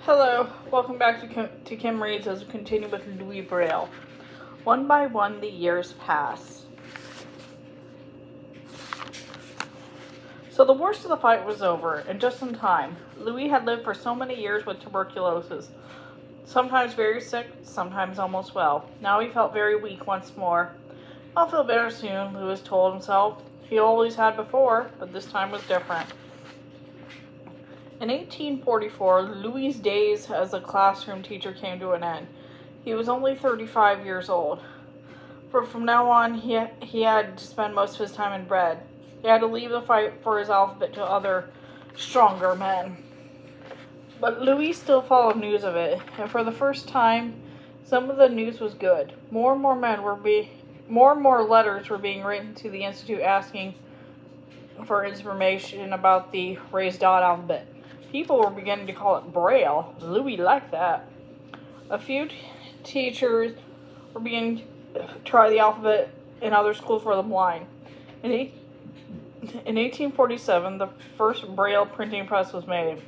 Hello, welcome back to Kim Reads as we continue with Louis Braille. One by one, the years pass. So the worst of the fight was over, and just in time. Louis had lived for so many years with tuberculosis, sometimes very sick, sometimes almost well. Now he felt very weak once more. I'll feel better soon, Louis told himself. He always had before, but this time was different. In 1844, Louis' days as a classroom teacher came to an end. He was only 35 years old. From now on, he had to spend most of his time in bed. He had to leave the fight for his alphabet to other, stronger men. But Louis still followed news of it, and for the first time, some of the news was good. More and more letters were being written to the Institute asking for information about the raised dot alphabet. People were beginning to call it Braille. Louis liked that. A few teachers were beginning to try the alphabet in other schools for the blind. In 1847, the first Braille printing press was made.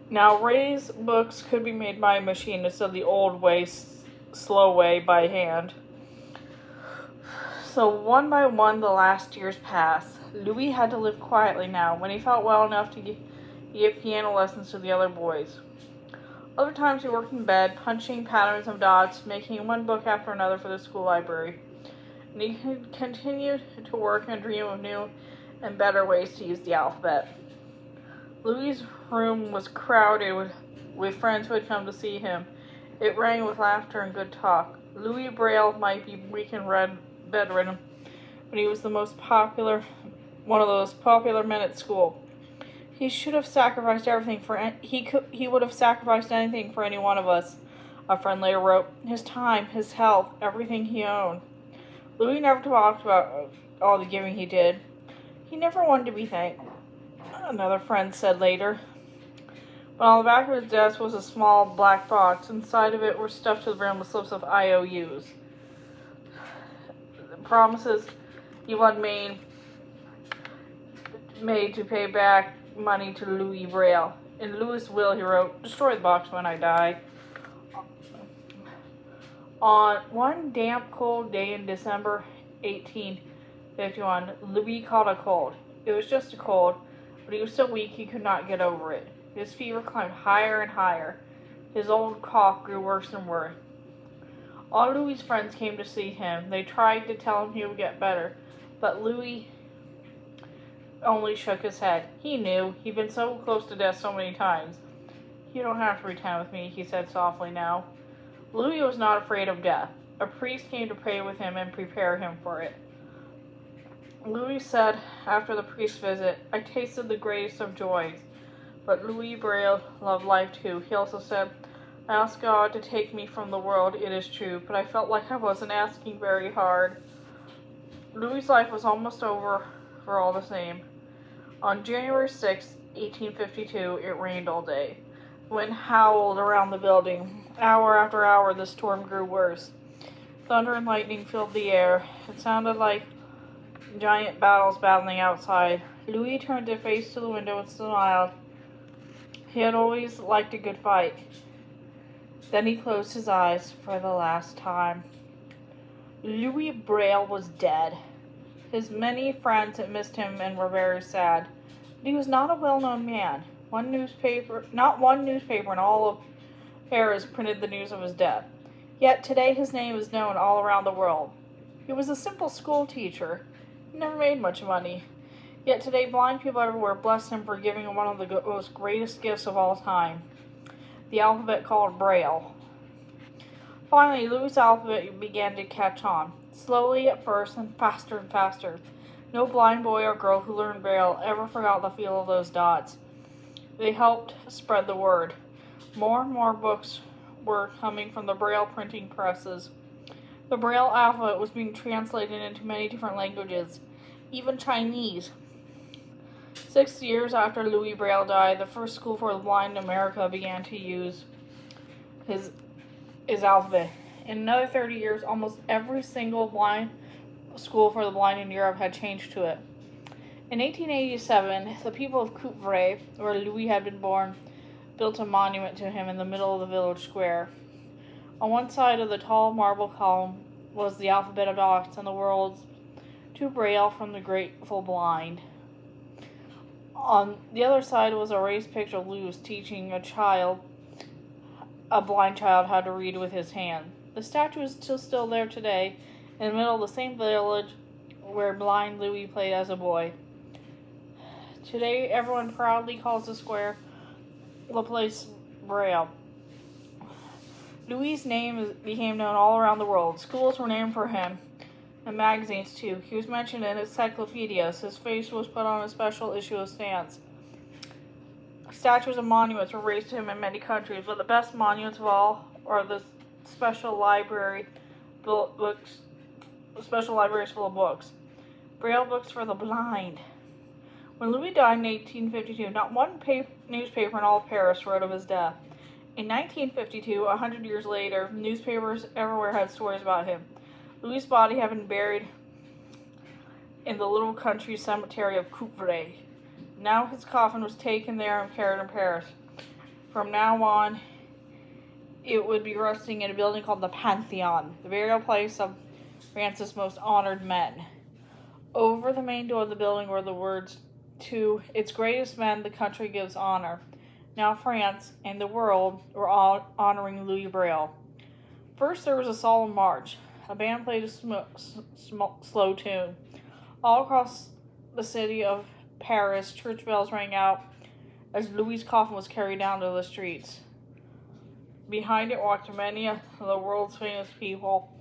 Now, raised books could be made by a machine instead of the old way, slow way, by hand. So one by one, the last years passed. Louis had to live quietly now, when he felt well enough to give piano lessons to the other boys. Other times he worked in bed, punching patterns of dots, making one book after another for the school library. And he continued to work and dream of new and better ways to use the alphabet. Louis' room was crowded with friends who had come to see him. It rang with laughter and good talk. Louis Braille might be weak and bedridden, but he was one of those popular men at school. He should have sacrificed everything he would have sacrificed anything for any one of us, a friend later wrote. His time, his health, everything he owned. Louis never talked about all the giving he did. He never wanted to be thanked, another friend said later. But on the back of his desk was a small black box. Inside of it were stuffed to the brim with slips of IOUs. Promises he had made to pay back money to Louis Braille. In Louis' will, he wrote, "Destroy the box when I die." On one damp, cold day in December 1851, Louis caught a cold. It was just a cold, but he was so weak he could not get over it. His fever climbed higher and higher. His old cough grew worse and worse. All Louis' friends came to see him. They tried to tell him he would get better, but Louis only shook his head. He knew. He'd been so close to death so many times. "You don't have to pretend with me," he said softly now. Louis was not afraid of death. A priest came to pray with him and prepare him for it. Louis said after the priest's visit, "I tasted the greatest of joys." But Louis Braille loved life too. He also said, "I asked God to take me from the world, it is true, but I felt like I wasn't asking very hard." Louis' life was almost over for all the same. On January 6, 1852, it rained all day. The wind howled around the building. Hour after hour, the storm grew worse. Thunder and lightning filled the air. It sounded like giant battles battling outside. Louis turned his face to the window and smiled. He had always liked a good fight. Then he closed his eyes for the last time. Louis Braille was dead. His many friends had missed him and were very sad. But he was not a well-known man. Not one newspaper in all of Paris printed the news of his death. Yet today his name is known all around the world. He was a simple school teacher. He never made much money. Yet today blind people everywhere bless him for giving one of the most greatest gifts of all time, the alphabet called Braille. Finally, Louis' alphabet began to catch on, slowly at first and faster and faster. No blind boy or girl who learned Braille ever forgot the feel of those dots. They helped spread the word. More and more books were coming from the Braille printing presses. The Braille alphabet was being translated into many different languages, even Chinese. 6 years after Louis Braille died, the first school for the blind in America began to use his alphabet. In another 30 years, almost every single blind school for the blind in Europe had changed to it. In 1887, the people of Coupvray, where Louis had been born, built a monument to him in the middle of the village square. On one side of the tall marble column was the alphabet of dots and the words to Braille from the grateful blind. On the other side was a raised picture of Louis teaching a blind child, how to read with his hand. The statue is still there today, in the middle of the same village where blind Louis played as a boy. Today, everyone proudly calls the square the place Braille. Louis' name became known all around the world. Schools were named for him, and magazines too. He was mentioned in encyclopedias. His face was put on a special issue of Stance. Statues and monuments were raised to him in many countries, but the best monuments of all are the special libraries full of books. Braille books for the blind. When Louis died in 1852, not one newspaper in all of Paris wrote of his death. In 1952, 100 years later, newspapers everywhere had stories about him. Louis' body had been buried in the little country cemetery of Coupvray. Now his coffin was taken there and carried in Paris. From now on, it would be resting in a building called the Pantheon, the burial place of France's most honored men. Over the main door of the building were the words, "To its greatest men the country gives honor." Now France and the world were all honoring Louis Braille. First there was a solemn march. A band played a slow tune. All across the city of Paris, church bells rang out as Louis' coffin was carried down to the streets. Behind it walked many of the world's famous people.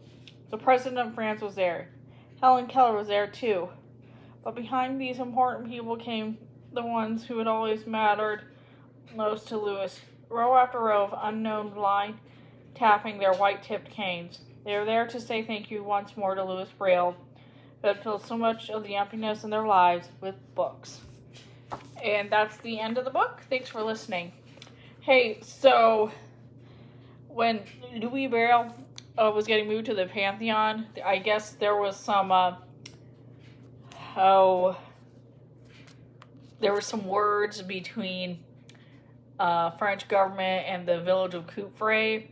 The President of France was there. Helen Keller was there too. But behind these important people came the ones who had always mattered most to Louis. Row after row of unknown blind tapping their white-tipped canes. They were there to say thank you once more to Louis Braille, who had filled so much of the emptiness in their lives with books. And that's the end of the book. Thanks for listening. Hey, so when Louis Braille was getting moved to the Pantheon, I guess there was some there were some words between French government and the village of Coupvray.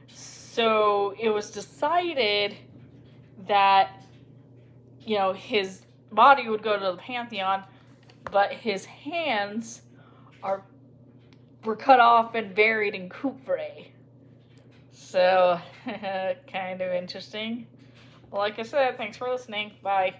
So it was decided that, his body would go to the Pantheon, but his hands were cut off and buried in Coupvray. So, kind of interesting. Like I said, thanks for listening. Bye.